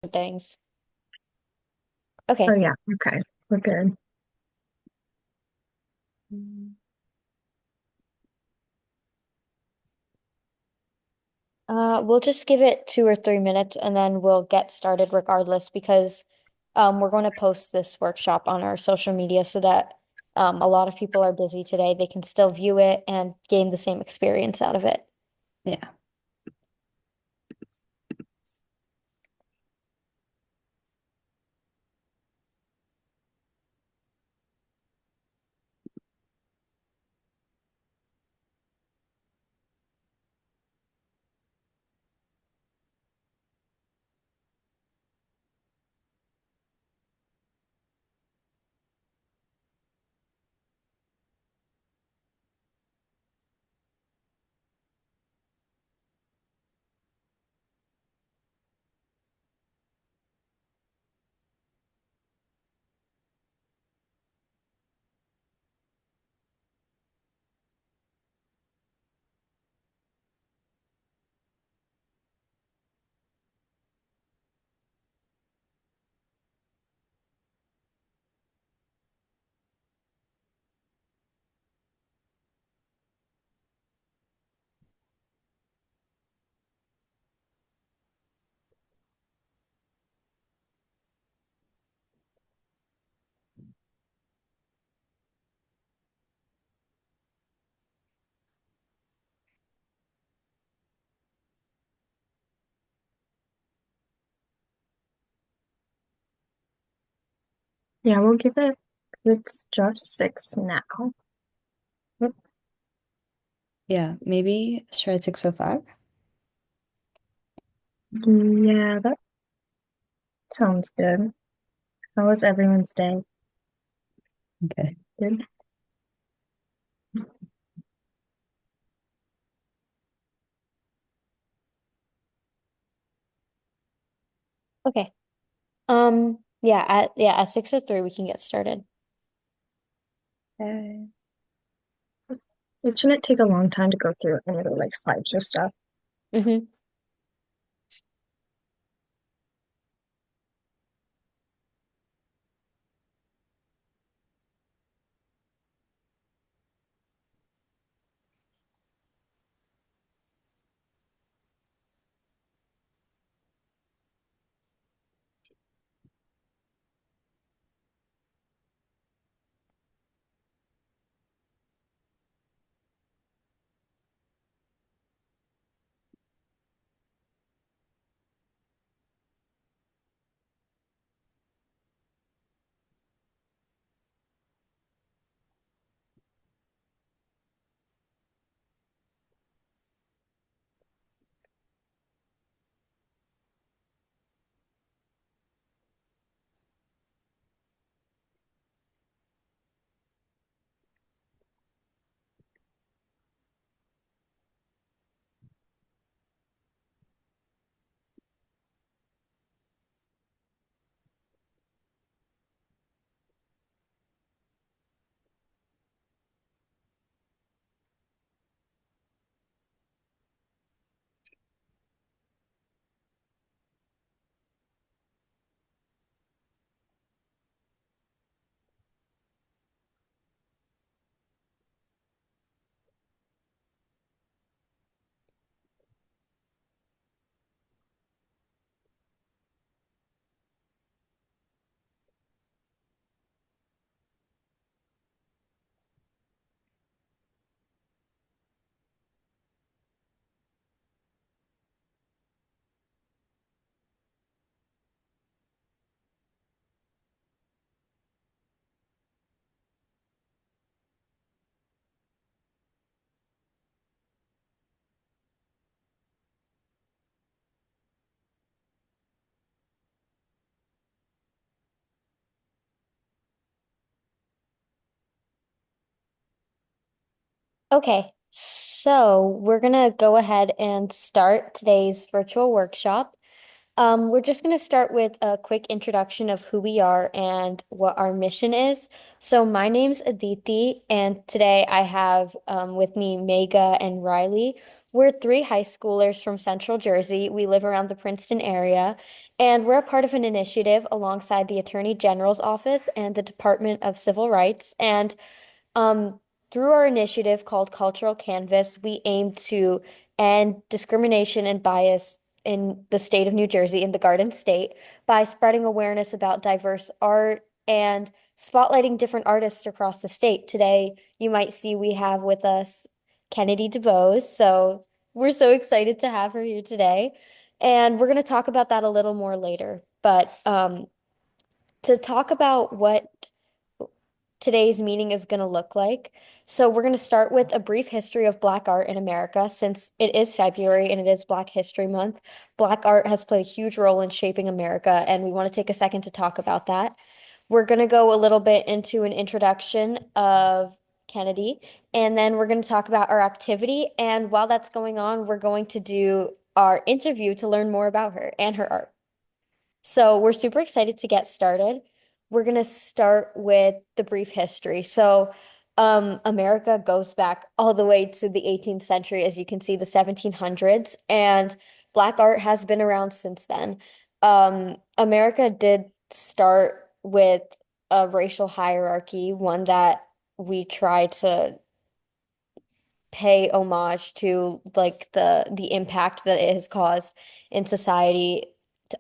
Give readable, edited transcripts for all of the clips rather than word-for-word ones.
things. Oh Okay. yeah, okay. We're good. We'll just give it 2 or 3 minutes and then we'll get started regardless because we're going to post this workshop on our social media so that a lot of people are busy today. They can still view it and gain the same experience out of it. Yeah. Yeah, we'll give it it's just 6 now. Yep. Yeah, maybe try 6:05. Yeah, that sounds good. How was everyone's day? Okay. Good. Okay. At 6:03 we can get started. Okay. It shouldn't take a long time to go through any of the like slideshow stuff. Mm-hmm. Okay, so we're gonna go ahead and start today's virtual workshop. We're just going to start with a quick introduction of who we are and what our mission is. So my name's Aditi, and today I have with me Mega and Riley. We're three high schoolers from Central Jersey. We live around the Princeton area, and we're a part of an initiative alongside the Attorney General's office and the Department of Civil Rights. And um, through our initiative called Cultural Canvas, we aim to end discrimination and bias in the state of New Jersey, in the Garden State, by spreading awareness about diverse art and spotlighting different artists across the state. Today, you might see we have with us Kennedy DuBose. So we're so excited to have her here today. And we're going to talk about that a little more later. But to talk about what today's meeting is going to look like. So, we're going to start with a brief history of Black art in America. Since it is February and it is Black History Month, Black art has played a huge role in shaping America, and we want to take a second to talk about that. We're going to go a little bit into an introduction of Kennedy, and then we're going to talk about our activity. And while that's going on, we're going to do our interview to learn more about her and her art. So we're super excited to get started. We're going to start with the brief history. So, America goes back all the way to the 18th century, as you can see, the 1700s, and Black art has been around since then. America did start with a racial hierarchy, one that we try to pay homage to, like the impact that it has caused in society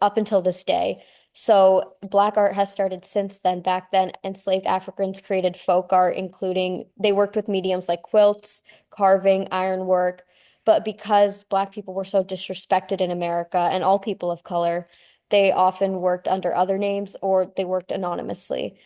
up until this day. So Black art has started since then. Back then, enslaved Africans created folk art, including they worked with mediums like quilts, carving, ironwork. But because Black people were so disrespected in America and all people of color, they often worked under other names or they worked anonymously.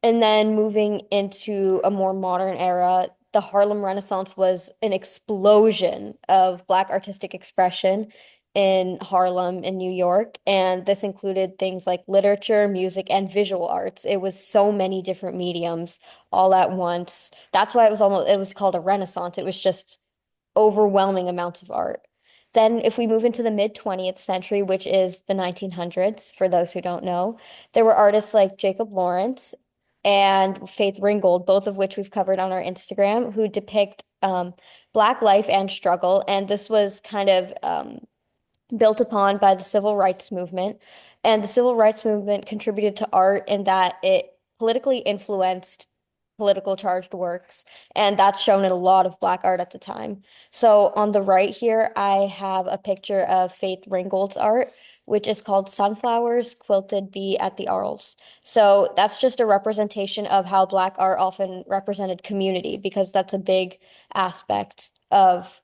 And then moving into a more modern era, the Harlem Renaissance was an explosion of Black artistic expression in Harlem in New York. And this included things like literature, music, and visual arts. It was so many different mediums all at once. That's why it was called a Renaissance. It was just overwhelming amounts of art. Then, if we move into the mid 20th century, which is the 1900s, for those who don't know, there were artists like Jacob Lawrence and Faith Ringgold, both of which we've covered on our Instagram, who depict Black life and struggle. And this was kind of built upon by the civil rights movement. And the civil rights movement contributed to art in that it politically influenced political charged works. And that's shown in a lot of Black art at the time. So on the right here, I have a picture of Faith Ringgold's art, which is called Sunflowers Quilted Bee at the Arles. So that's just a representation of how Black art often represented community, because that's a big aspect of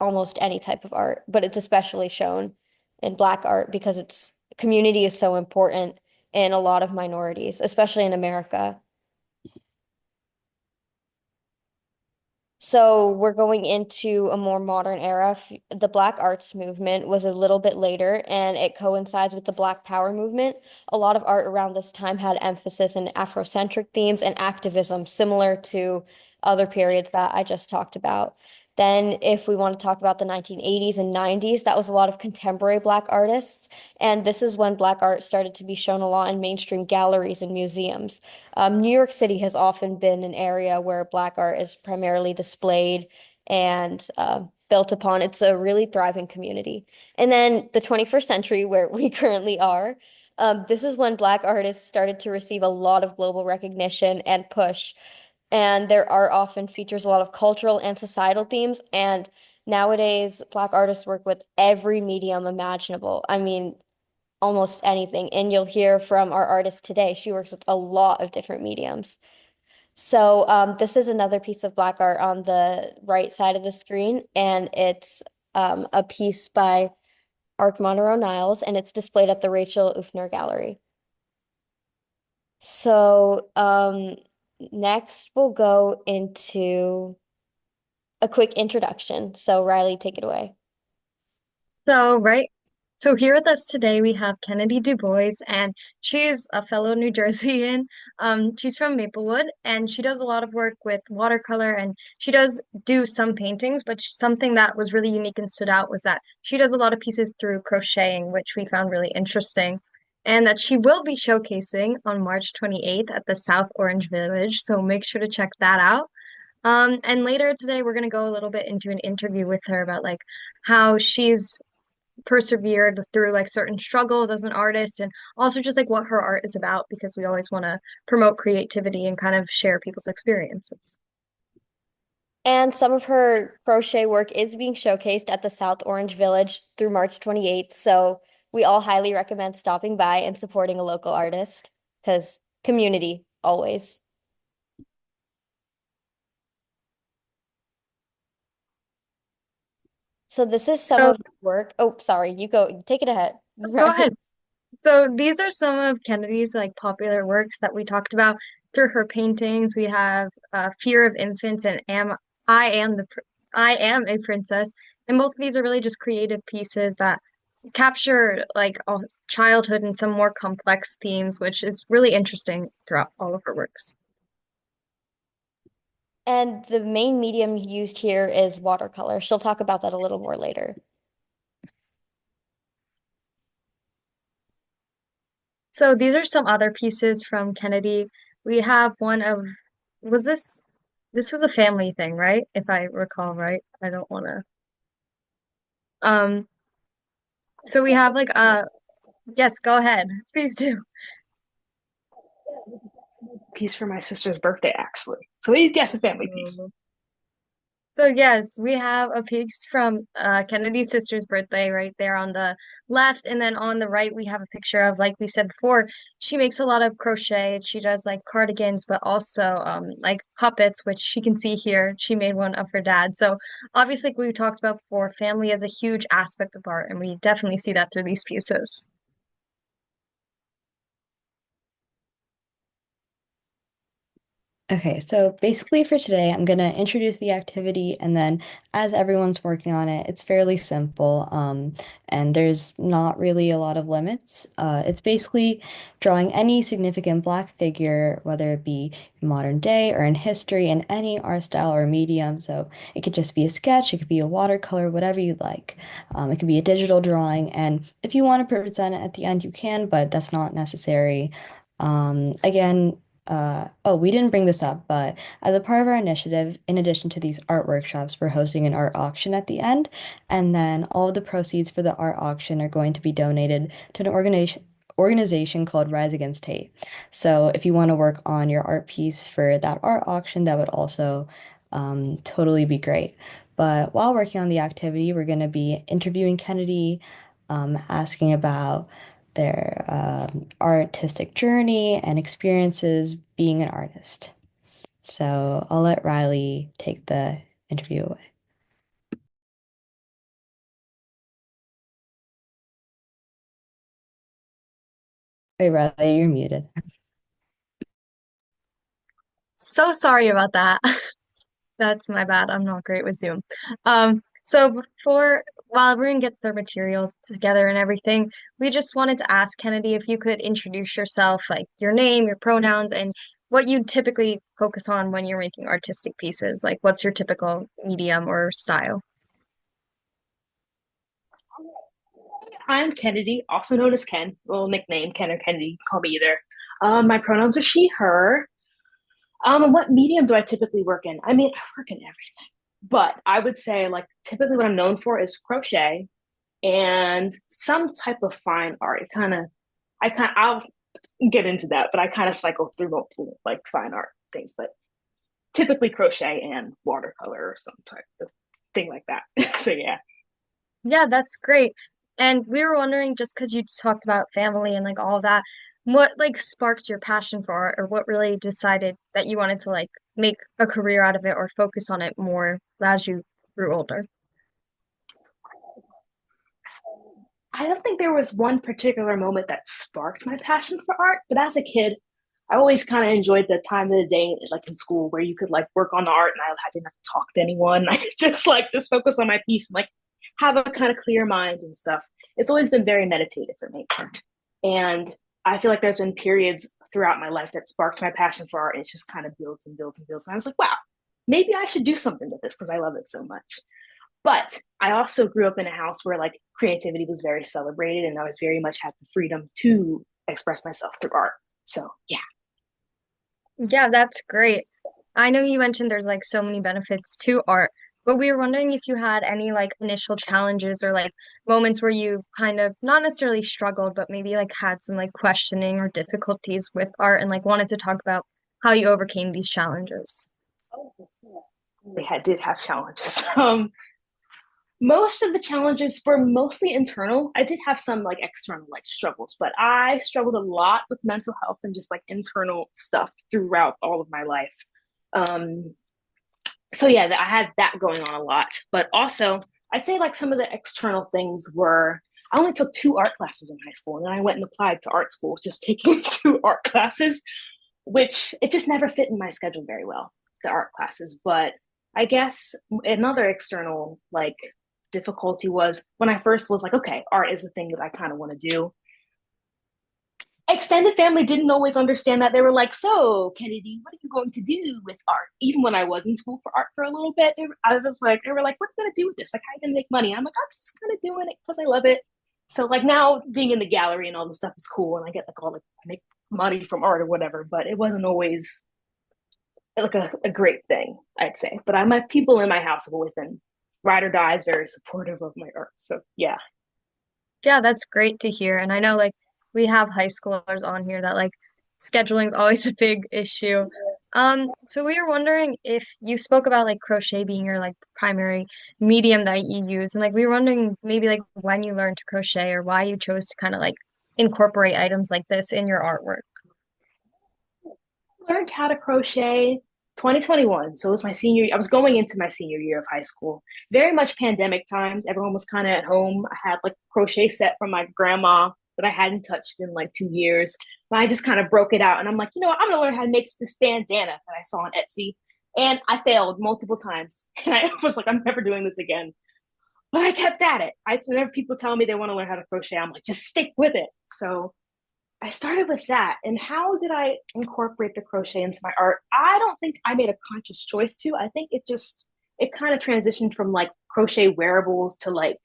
almost any type of art, but it's especially shown in Black art because it's community is so important in a lot of minorities, especially in America. So we're going into a more modern era. The Black arts movement was a little bit later, and it coincides with the Black Power movement. A lot of art around this time had emphasis in Afrocentric themes and activism, similar to other periods that I just talked about. Then, if we want to talk about the 1980s and 90s, that was a lot of contemporary Black artists. And this is when Black art started to be shown a lot in mainstream galleries and museums. New York City has often been an area where Black art is primarily displayed and built upon. It's a really thriving community. And then the 21st century, where we currently are, this is when Black artists started to receive a lot of global recognition and push. And their art often features a lot of cultural and societal themes. And nowadays, Black artists work with every medium imaginable. I mean, almost anything. And you'll hear from our artist today. She works with a lot of different mediums. So this is another piece of Black art on the right side of the screen, and it's a piece by Art Monroe Niles, and it's displayed at the Rachel Ufner Gallery. So next we'll go into a quick introduction. So Riley, take it away. So, right. So here with us today we have Kennedy DuBose, and she's a fellow New Jerseyan. She's from Maplewood, and she does a lot of work with watercolor, and she does do some paintings, but something that was really unique and stood out was that she does a lot of pieces through crocheting, which we found really interesting. And that she will be showcasing on March 28th at the South Orange Village. So make sure to check that out. And later today, we're gonna go a little bit into an interview with her about like how she's persevered through like certain struggles as an artist and also just like what her art is about because we always want to promote creativity and kind of share people's experiences. And some of her crochet work is being showcased at the South Orange Village through March 28th. So we all highly recommend stopping by and supporting a local artist because community always. So this is some So of the work. Oh, sorry, you go take it ahead. go ahead. So these are some of Kennedy's like popular works that we talked about through her paintings. We have Fear of Infants and I am I am a princess, and both of these are really just creative pieces that capture like all childhood and some more complex themes, which is really interesting throughout all of her works. And the main medium used here is watercolor. She'll talk about that a little more later. So these are some other pieces from Kennedy. We have one of, was this was a family thing, right? If I recall right. I don't want to. Um, so we have like yes, go ahead. Please do. Piece for my sister's birthday, actually. So please guess a family piece. Mm. So yes, we have a piece from Kennedy's sister's birthday right there on the left, and then on the right we have a picture of, like we said before, she makes a lot of crochet. She does like cardigans, but also like puppets, which she can see here. She made one of her dad. So obviously, like we talked about before, family is a huge aspect of art, and we definitely see that through these pieces. Okay, so basically for today, I'm gonna introduce the activity, and then as everyone's working on it, it's fairly simple, and there's not really a lot of limits. It's basically drawing any significant Black figure, whether it be in modern day or in history, in any art style or medium. So it could just be a sketch, it could be a watercolor, whatever you like. It could be a digital drawing, and if you want to present it at the end, you can, but that's not necessary. Again, oh, we didn't bring this up, but as a part of our initiative, in addition to these art workshops, we're hosting an art auction at the end. And then all of the proceeds for the art auction are going to be donated to an organization called Rise Against Hate. So if you want to work on your art piece for that art auction, that would also totally be great. But while working on the activity, we're going to be interviewing Kennedy, asking about their artistic journey and experiences being an artist. So I'll let Riley take the interview away. Hey, Riley, you're muted. So sorry about that. That's my bad. I'm not great with Zoom. So before, while everyone gets their materials together and everything, we just wanted to ask Kennedy if you could introduce yourself, like your name, your pronouns, and what you typically focus on when you're making artistic pieces. Like, what's your typical medium or style? I'm Kennedy, also known as Ken. Little nickname, Ken or Kennedy. Call me either. My pronouns are she, her. And what medium do I typically work in? I mean, I work in everything, but I would say like typically what I'm known for is crochet and some type of fine art. I'll get into that, but I kind of cycle through multiple like fine art things, but typically crochet and watercolor or some type of thing like that. So yeah. Yeah, that's great. And we were wondering, just because you talked about family and like all of that, what like sparked your passion for art, or what really decided that you wanted to like make a career out of it or focus on it more as you grew older? I don't think there was one particular moment that sparked my passion for art, but as a kid, I always kind of enjoyed the time of the day, like in school, where you could like work on the art and I didn't have to talk to anyone. I could just focus on my piece and like have a kind of clear mind and stuff. It's always been very meditative for me. And I feel like there's been periods throughout my life that sparked my passion for art. And it just kind of builds and builds and builds. And I was like, wow, maybe I should do something with this because I love it so much. But I also grew up in a house where like creativity was very celebrated and I was very much had the freedom to express myself through art. So yeah. Yeah, that's great. I know you mentioned there's like so many benefits to art, but we were wondering if you had any like initial challenges or like moments where you kind of not necessarily struggled, but maybe like had some like questioning or difficulties with art and like wanted to talk about how you overcame these challenges. Oh, did have challenges. Most of the challenges were mostly internal. I did have some like external like struggles, but I struggled a lot with mental health and just like internal stuff throughout all of my life. Um, so yeah, I had that going on a lot. But also, I'd say like some of the external things were I only took two art classes in high school, and then I went and applied to art school, just taking two art classes, which it just never fit in my schedule very well, the art classes. But I guess another external like difficulty was when I first was like, okay, art is the thing that I kind of want to do. Extended family didn't always understand that. They were like, so Kennedy, what are you going to do with art? Even when I was in school for art for a little bit, I was like, they were like, what are you going to do with this? Like, how are you going to make money? I'm like, I'm just kind of doing it because I love it. So like now being in the gallery and all this stuff is cool. And I get like all the, I make money from art or whatever, but it wasn't always like a great thing, I'd say. But my people in my house have always been ride or dies, very supportive of my art. So yeah. Yeah, that's great to hear. And I know like we have high schoolers on here that like scheduling is always a big issue. So we were wondering if you spoke about like crochet being your like primary medium that you use, and like we were wondering maybe like when you learned to crochet or why you chose to kind of like incorporate items like this in your artwork. Learned how to crochet 2021. So it was my senior year. I was going into my senior year of high school. Very much pandemic times. Everyone was kind of at home. I had like a crochet set from my grandma that I hadn't touched in like 2 years. But I just kind of broke it out and I'm like, you know what? I'm gonna learn how to make this bandana that I saw on Etsy. And I failed multiple times. And I was like, I'm never doing this again. But I kept at it. Whenever people tell me they want to learn how to crochet, I'm like, just stick with it. So I started with that. And how did I incorporate the crochet into my art? I don't think I made a conscious choice to. I think it kind of transitioned from like crochet wearables to like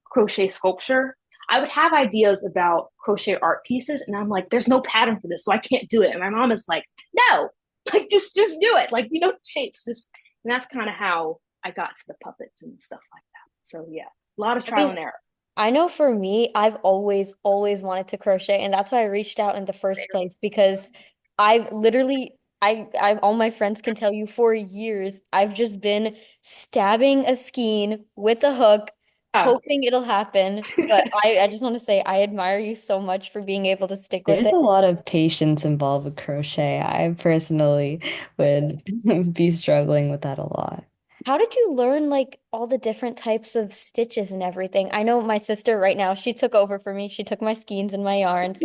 crochet sculpture. I would have ideas about crochet art pieces and I'm like, there's no pattern for this, so I can't do it. And my mom is like, no, like just do it. Like, you know, the shapes. Just and that's kind of how I got to the puppets and stuff like that. So yeah, a lot of I trial mean, and error. I know for me, I've always wanted to crochet, and that's why I reached out in the first place because I've literally, all my friends can tell you for years, I've just been stabbing a skein with a hook, Ah. hoping it'll happen. But I just want to say I admire you so much for being able to stick with There's it. a lot of patience involved with crochet. I personally would be struggling with that a lot. How did you learn like all the different types of stitches and everything? I know my sister right now, she took over for me. She took my skeins and my yarns,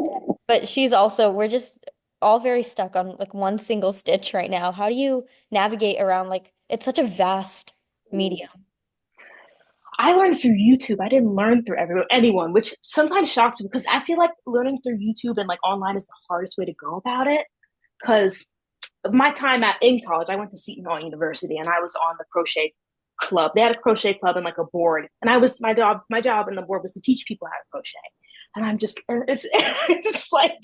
but we're just all very stuck on like one single stitch right now. How do you navigate around like it's such a vast medium? I learned through YouTube. I didn't learn through anyone, which sometimes shocks me because I feel like learning through YouTube and like online is the hardest way to go about it. Because my time in college, I went to Seton Hall University and I was on the crochet club. They had a crochet club and like a board, and I was my job and the board was to teach people how to crochet. And I'm just it's like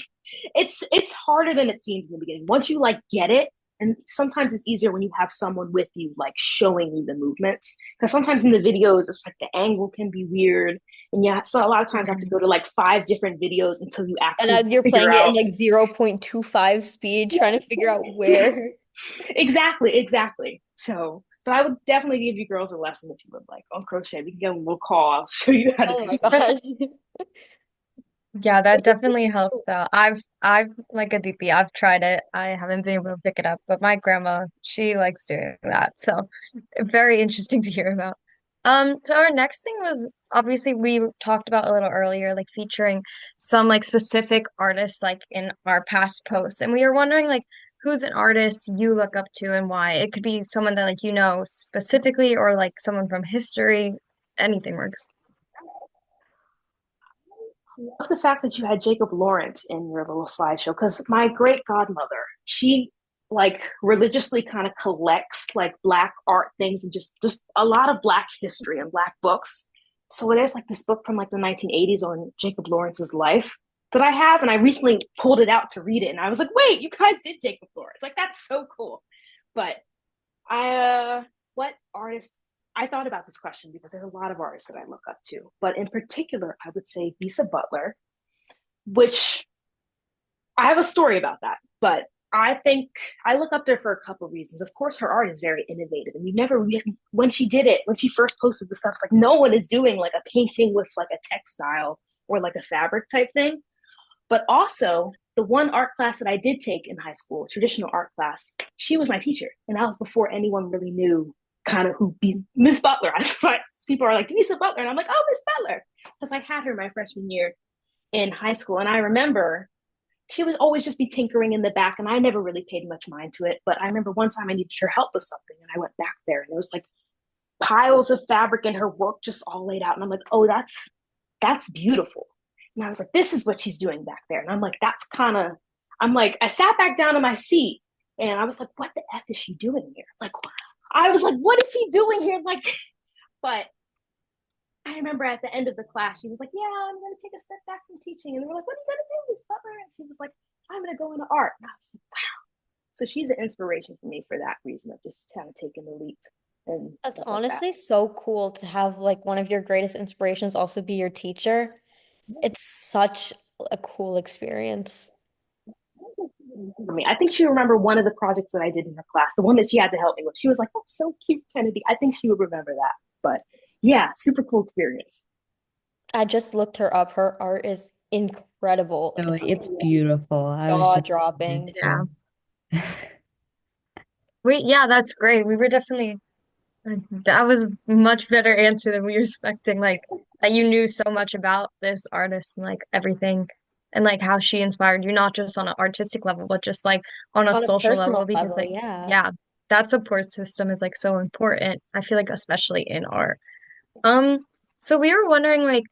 it's harder than it seems in the beginning. Once you like get it, and sometimes it's easier when you have someone with you like showing you the movements because sometimes in the videos it's like the angle can be weird and yeah, so a lot of times I have to Mhm. go to like 5 different videos until you And actually you're figure playing it in out. like 0.25 speed, trying to figure out where. Exactly. So, but I would definitely give you girls a lesson if you would like on crochet. We can get a little call. I'll show you how to Oh do my some. gosh. Yeah, that definitely helps out. I've like a DP. I've tried it. I haven't been able to pick it up, but my grandma, she likes doing that. So very interesting to hear about. So our next thing was obviously we talked about a little earlier, like featuring some like specific artists like in our past posts. And we were wondering like who's an artist you look up to and why. It could be someone that like you know specifically or like someone from history. Anything works. Love the fact that you had Jacob Lawrence in your little slideshow because my great godmother, she like religiously kind of collects like black art things and just a lot of black history and black books. So there's like this book from like the 1980s on Jacob Lawrence's life that I have, and I recently pulled it out to read it, and I was like, wait, you guys did Jacob Lawrence? Like that's so cool. But I what artist I thought about this question because there's a lot of artists that I look up to, but in particular, I would say Lisa Butler, which I have a story about that, but I think I look up to her for a couple of reasons. Of course, her art is very innovative, and you never really, when she did it, when she first posted the stuff, it's like no one is doing like a painting with like a textile or like a fabric type thing. But also, the one art class that I did take in high school, traditional art class, she was my teacher, and that was before anyone really knew kind of who be Miss Butler. People are like Lisa Butler, and I'm like, oh, Miss Butler, because I had her my freshman year in high school, and I remember she was always just be tinkering in the back, and I never really paid much mind to it. But I remember one time I needed her help with something, and I went back there, and it was like piles of fabric and her work just all laid out, and I'm like, oh, that's beautiful. And I was like, this is what she's doing back there, and I'm like, that's kind of. I'm like, I sat back down in my seat, and I was like, what the f is she doing here? Like, I was like, what is she doing here? Like, but I remember at the end of the class, she was like, yeah, I'm going to take a step back from teaching. And we were like, what are you going to do, Miss Butler? And she was like, I'm going to go into art. And I was like, wow. So she's an inspiration for me for that reason of just kind of taking the leap and That's stuff like that. honestly so cool to have like one of your greatest inspirations also be your teacher. It's such a cool experience. For me, I think she remember one of the projects that I did in her class, the one that she had to help me with. She was like, that's so cute, Kennedy. I think she would remember that. But yeah, super cool experience. I just looked her up. Her art is incredible. No, It's it's beautiful. I was just there jaw-dropping. Yeah. too. Wait, yeah, that's great. We were definitely that was a much better answer than we were expecting. Like that you knew so much about this artist and like everything and like how she inspired you, not just on an artistic level, but just like on a On a social level, personal because level, like yeah. yeah, that support system is like so important. I feel like especially in art. So we were wondering like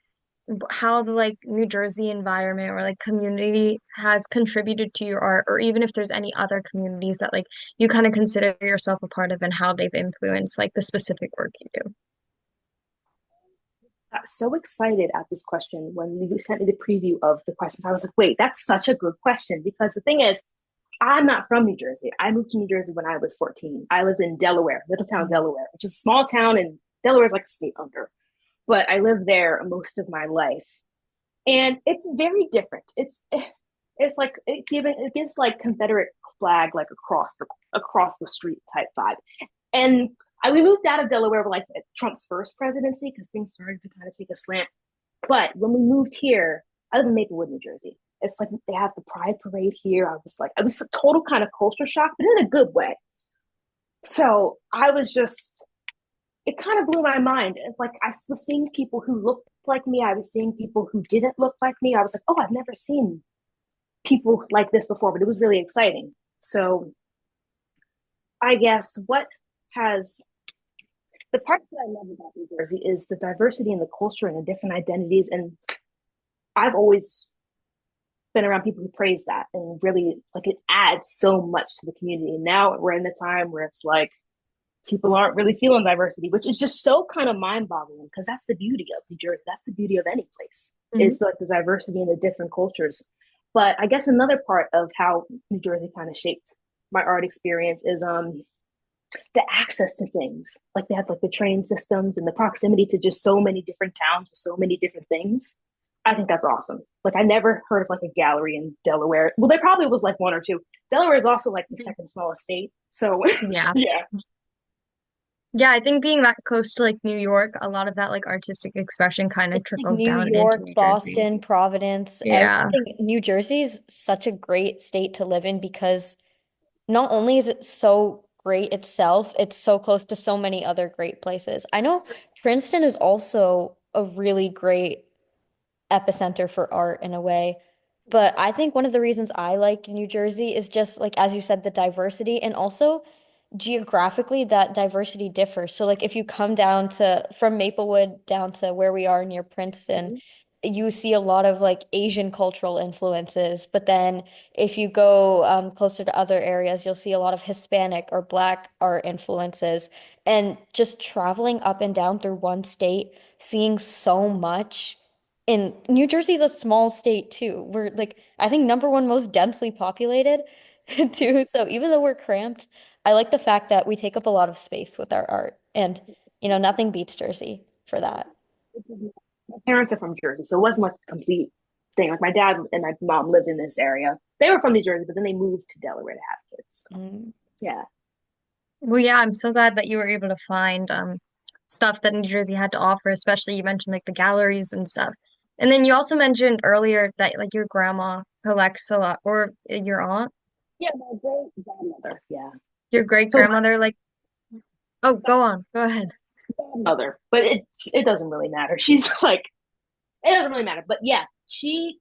how the like New Jersey environment or like community has contributed to your art, or even if there's any other communities that like you kind of consider yourself a part of and how they've influenced like the specific work you do. Got so excited at this question when you sent me the preview of the questions. I was like, wait, that's such a good question because the thing is, I'm not from New Jersey. I moved to New Jersey when I was 14. I lived in Delaware, Middletown, Delaware, which is a small town, and Delaware is like a state under. But I lived there most of my life, and it's very different. It's like it gives like Confederate flag like across the street type vibe. And we moved out of Delaware like Trump's first presidency because things started to kind of take a slant. But when we moved here, I live in Maplewood, New Jersey. It's like they have the Pride Parade here. I was a total kind of culture shock, but in a good way. So I was just, it kind of blew my mind. It's like I was seeing people who looked like me. I was seeing people who didn't look like me. I was like, oh, I've never seen people like this before, but it was really exciting. So I guess what has the part that I love about New Jersey is the diversity in the culture and the different identities. And I've always been around people who praise that and really like it adds so much to the community. And now we're in the time where it's like people aren't really feeling diversity, which is just so kind of mind boggling because that's the beauty of New Jersey. That's the beauty of any place Mhm. is like the diversity in the different cultures. But I guess another part of how New Jersey kind of shaped my art experience is the access to things. Like they have like the train systems and the proximity to just so many different towns with so many different things. I think that's awesome. Like I never heard of like a gallery in Delaware. Well, there probably was like one or two. Delaware is also like the second smallest state. So Yeah. yeah. Yeah, I think being that close to like New York, a lot of that like artistic expression kind of It's like trickles New down into York, New Jersey. Boston, Providence, Yeah. everything. New Jersey's such a great state to live in because not only is it so great itself, it's so close to so many other great places. I know Princeton is also a really great epicenter for art in a way. But I think one of the reasons I like New Jersey is just like, as you said, the diversity and also geographically that diversity differs. So like if you come down to from Maplewood down to where we are near Princeton, Mhm. you see a lot of like Asian cultural influences. But then if you go closer to other areas, you'll see a lot of Hispanic or Black art influences. And just traveling up and down through one state, seeing so much. And New Jersey's a small state too. We're like, I think number one most densely populated too. So even though we're cramped, I like the fact that we take up a lot of space with our art, and nothing beats Jersey for that. My parents are from Jersey, so it wasn't like a complete thing. Like my dad and my mom lived in this area. They were from New Jersey, but then they moved to Delaware to have kids. So Mm. yeah. Well, yeah, I'm so glad that you were able to find stuff that New Jersey had to offer, especially you mentioned like the galleries and stuff. And then you also mentioned earlier that like your grandma collects a lot, or your aunt, Yeah, my great grandmother. Yeah. your great So my grandmother, like, oh, go on, go ahead. grandmother, but it doesn't really matter. She's like it doesn't really matter. But yeah, she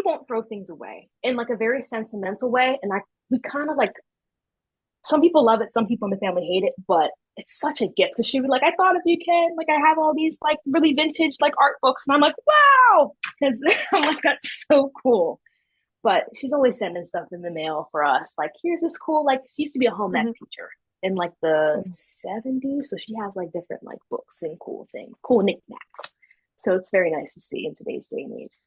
won't throw things away in like a very sentimental way. And we kind of like some people love it, some people in the family hate it, but it's such a gift because she would like, I thought of you, Ken. Like I have all these like really vintage like art books, and I'm like, wow, because I'm like, that's so cool. But she's always sending stuff in the mail for us. Like, here's this cool, like she used to be a home ec Mhm. teacher in like the 70s. So she has like different like books and cool things, cool knickknacks. So it's very nice to see in today's day and age.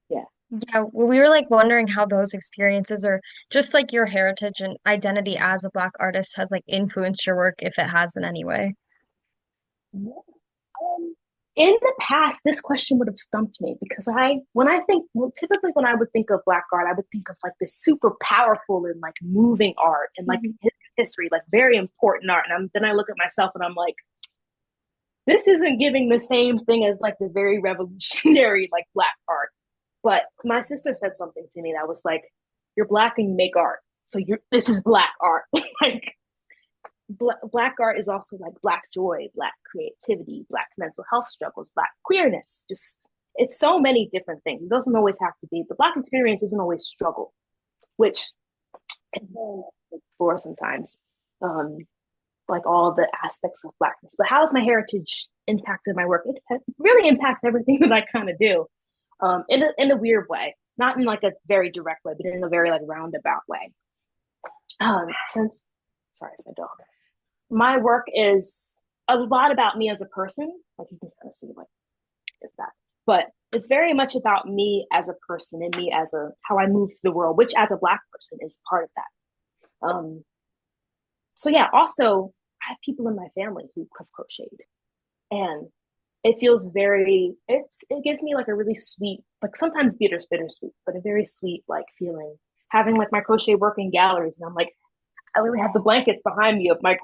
Yeah. Yeah, well, we were like wondering how those experiences or just like your heritage and identity as a Black artist has like influenced your work, if it has in any way. In the past, this question would have stumped me because when I think, well, typically when I would think of Black art, I would think of like this super powerful and like moving art and like Mhm. history, like very important art. And then I look at myself and I'm like, this isn't giving the same thing as like the very revolutionary like Black art. But my sister said something to me that was like, "You're Black and you make art, so this is Black art." Like Black art is also like Black joy, Black creativity, Black mental health struggles, Black queerness. Just it's so many different things. It doesn't always have to be the Black experience. Isn't always struggle, which is very much to explore sometimes. Um, like all the aspects of Blackness. But how has my heritage impacted my work? It really impacts everything that I kind of do, in a weird way, not in like a very direct way, but in a very like roundabout way. Since sorry, it's my dog. My work is a lot about me as a person. Like you can kind of see like that, but it's very much about me as a person and me as a how I move through the world, which as a Black person is part of that. So yeah, also I have people in my family who have crocheted, and it feels it gives me like a really sweet, like sometimes bittersweet, but a very sweet like feeling having like my crochet work in galleries, and I'm like, I literally have the blankets behind me of my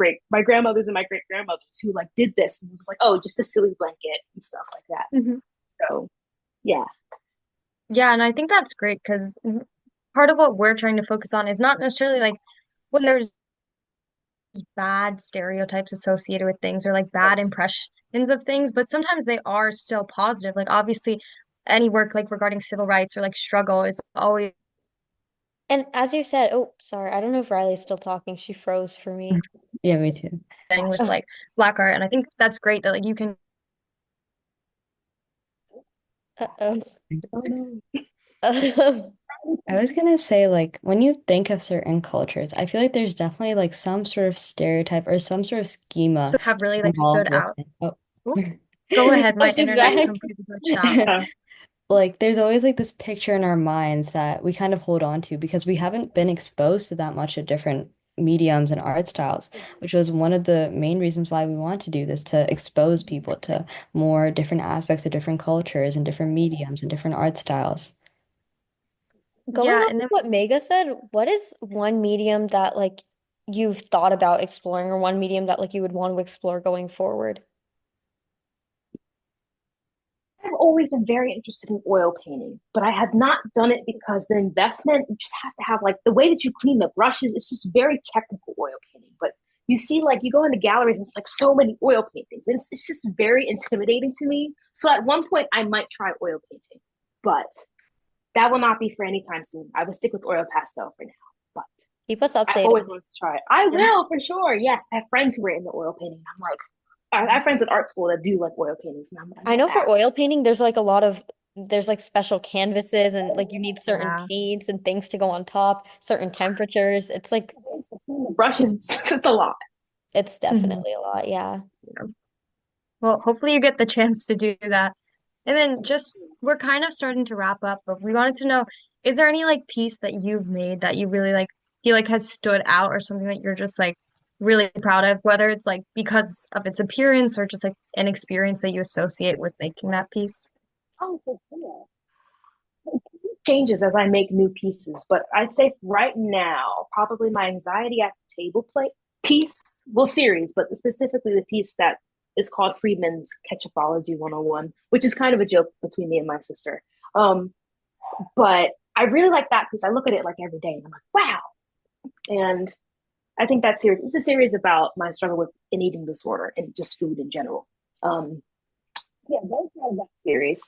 grandmothers and my great grandmothers who like did this, and it was like, oh, just a silly blanket and stuff like that. Mhm. So yeah. Yeah, and I think that's great because part of what we're trying to focus on is not necessarily like when there's bad stereotypes associated with things or like bad Yes. impressions of things, but sometimes they are still positive. Like obviously any work like regarding civil rights or like struggle is always And as you said, oh, sorry, I don't know if Riley's still talking. She froze for me. Yeah, me too. thing with Oh, like Black art. And I think that's great that like you can uh-oh. Oh no. I was gonna say, like, when you think of certain cultures, I feel like there's definitely like some sort of stereotype or some sort of schema have really like stood involved with out. it. Oh. Oop, go ahead, my Oh, she's internet back. completely glitched out. Yeah. Like, there's always like this picture in our minds that we kind of hold on to because we haven't been exposed to that much of different mediums and art styles, which was one of the main reasons why we want to do this, to expose people to more different aspects of different cultures and different mediums and different art styles. Going Yeah, off and of then what Mega said, what is one medium that like you've thought about exploring or one medium that like you would want to explore going forward? I've always been very interested in oil painting, but I had not done it because the investment, you just have to have like the way that you clean the brushes, it's just very technical oil painting. But you see, like you go into galleries and it's like so many oil paintings. And it's just very intimidating to me. So at one point I might try oil painting, but that will not be for any time soon. I will stick with oil pastel for now. But Keep us I've updated. always wanted to try it. I yes. will for sure. Yes. I have friends who are in the oil painting. I'm like, I have friends at art school that do like oil paintings, and I'm I like, know for ask. oil painting, there's like special canvases and like you need certain Yeah. paints and things to go on top, certain temperatures. It's like The brushes, it's a lot. it's Mhm. definitely a lot, yeah. Well, hopefully you get the chance to do that. And then just we're kind of starting to wrap up, but we wanted to know, is there any like piece that you've made that you really like feel like has stood out or something that you're just like really proud of, whether it's like because of its appearance or just like an experience that you associate with making that piece? Oh, for sure. It changes as I make new pieces, but I'd say right now, probably my anxiety at the table play piece, well, series, but specifically the piece that is called Friedman's Ketchupology 101, which is kind of a joke between me and my sister. Um, but I really like that piece. I look at it like every day and I'm like, wow. And I think that series, it's a series about my struggle with an eating disorder and just food in general. Um, so yeah, very proud of that series.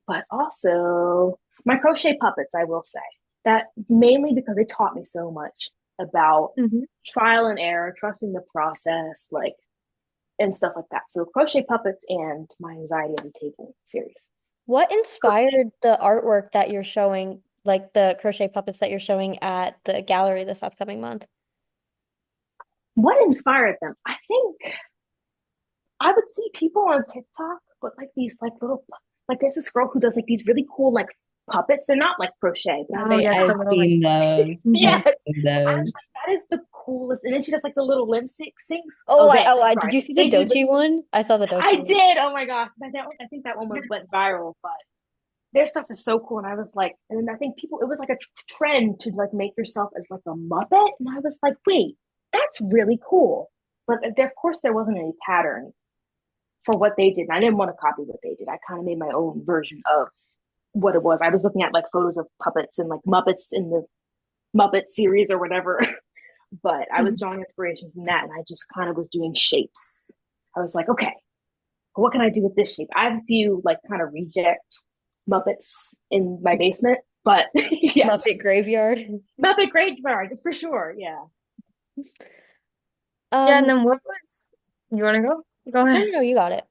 But also my crochet puppets, I will say that mainly because they taught me so much about Hmm. trial and error, trusting the process, like and stuff like that. So crochet puppets and my anxiety at the table series. What inspired the artwork that you're showing, like the crochet puppets that you're showing at the gallery this upcoming month? What inspired them? I think I would see people on TikTok, but like these like little like there's this girl who does like these really cool like puppets. They're not like crochet, but I was Oh like, yes, the I've little like seen those. yes. I've mhm. seen I was those. like, that is the coolest. And then she does like the little lip syncs. Oh, Oh, did sorry. you see the They do Dochi one? I saw the I Dochi one. did. Oh my gosh. I think that one went viral, but their stuff is so cool. And I was like, and then I think people, it was like a trend to like make yourself as like a Muppet. And I was like, wait, that's really cool. But there, of course, there wasn't any pattern for what they did. And I didn't want to copy what they did. I kind of made my own version of what it was. I was looking at like photos of puppets and like Muppets in the Muppet series or whatever. But I was Mhm. drawing inspiration from that and I just kind of was doing shapes. I was like, okay, what can I do with this shape? I have a few like kind of reject Muppets in my basement, but yes, Muppet Graveyard. Muppet Graveyard for sure. Yeah. Yeah, and Um, then what was you want to go? Go no, ahead. no, no, you got it.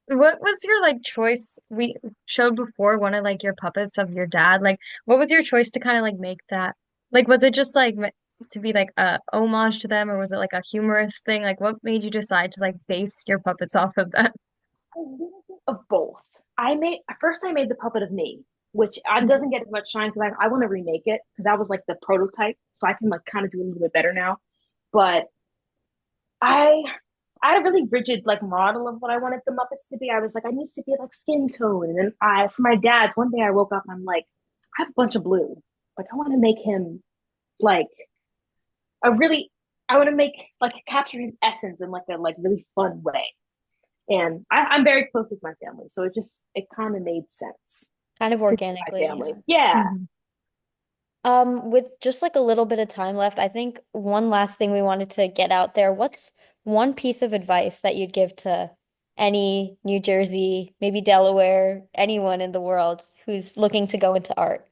What was your like choice? We showed before one of like your puppets of your dad. Like, what was your choice to kind of like make that? Like, was it just like to be like a homage to them, or was it like a humorous thing? Like, what made you decide to like base your puppets off of that? A little bit of both. I made the puppet of me, which Mhm. doesn't get as much shine because I want to remake it because that was like the prototype, so I can like kind of do a little bit better now. But I I had a really rigid like model of what I wanted the Muppets to be. I was like, I need to be like skin tone. And then for my dad's, one day I woke up and I'm like, I have a bunch of blue. Like, I want to make him like a really, I want to make like capture his essence in like a like really fun way. And I'm very close with my family, so it kind of made sense Kind of to my organically, family. yeah. Yeah, Mhm. With just like a little bit of time left, I think one last thing we wanted to get out there. What's one piece of advice that you'd give to any New Jersey, maybe Delaware, anyone in the world who's looking to go into art?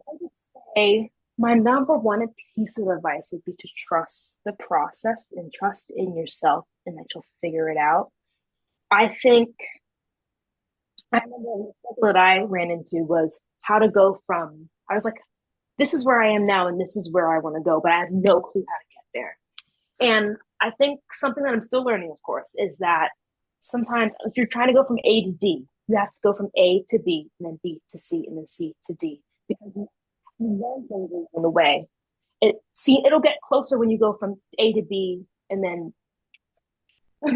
I would say my number one piece of advice would be to trust the process and trust in yourself, and that you'll figure it out. I think I remember the struggle that I ran into was how to go from, I was like, this is where I am now and this is where I want to go, but I have no clue how to get there. And I think something that I'm still learning, of course, is that sometimes if you're trying to go from A to D, you have to go from A to B and then B to C and then C to D because you learn things in the way. It'll get closer when you go from A to B and then what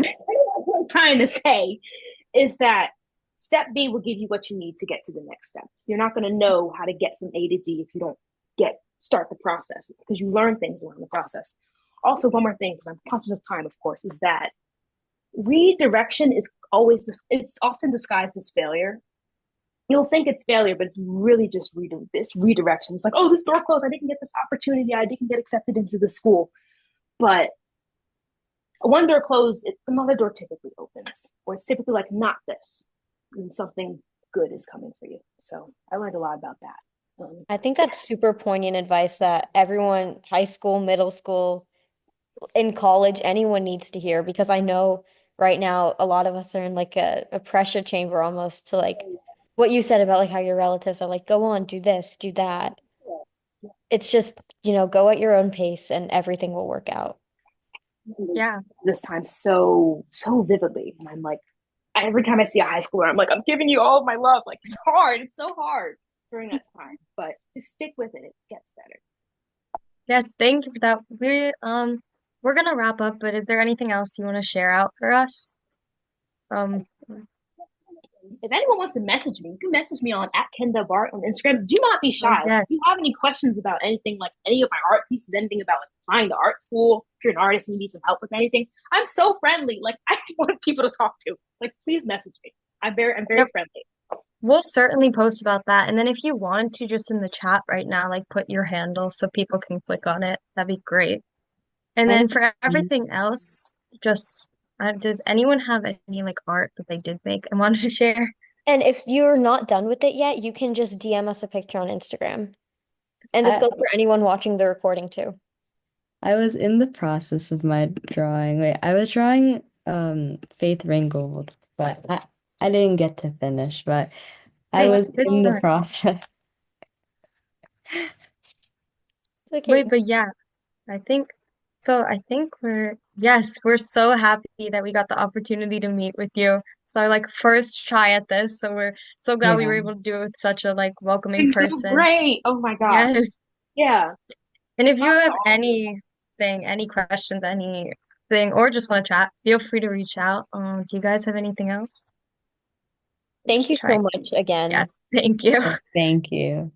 I'm trying to say is that step B will give you what you need to get to the next step. You're not going to know how to get from A to D if you don't start the process because you learn things along the process. Also, one more thing, because I'm conscious of time, of course, is that redirection is it's often disguised as failure. You'll think it's failure, but it's really just this redirection. It's like, oh, this door closed. I didn't get this opportunity. I didn't get accepted into the school. But one door closed, another door typically opens, or it's typically like not this, and something good is coming for you. So I learned a lot about that. I think that's super poignant advice that everyone, high school, middle school, in college, anyone needs to hear because I know right now a lot of us are in like a pressure chamber almost to like what you said about like how your relatives are like, go on, do this, do that. It's just, go at your own pace and everything will work out. Yeah. This time so vividly, and I'm like, every time I see a high schooler, I'm like, I'm giving you all of my love. Like it's hard, it's so hard. during that time, but just stick with it. It gets better. Yes, thank you for that. We're gonna wrap up, but is there anything else you want to share out for us? Um, If anyone wants to message me, you can message me on @KendaBart on Instagram. Do not be oh shy. Like, if you yes. have any questions about anything, like any of my art pieces, anything about like applying to art school, if you're an artist and you need some help with anything, I'm so friendly. Like I want people to talk to. Like please message me. I'm very Yep. friendly. We'll certainly post about that. And then if you want to just in the chat right now, like put your handle so people can click on it, that'd be great. And then And for everything else, just does anyone have any like art that they did make and wanted to share? And if you're not done with it yet, you can just DM us a picture on Instagram. And this I goes for anyone watching the recording too. I was in the process of my drawing. Wait, I was drawing Faith Ringgold, but I didn't get to finish, but I Wait, was it's in the process. It's okay. wait, but yeah, I think so. I think we're so happy that we got the opportunity to meet with you. So like first try at this. So we're so glad we Yeah. were able to do it with such a like welcoming It's so person. great. Oh my gosh. Yes. Yeah. And if you Props to have all of you. anything, any questions, anything, or just want to chat, feel free to reach out. Do you guys have anything else? Thank you Try. so much again. Yes, thank you. Thank you.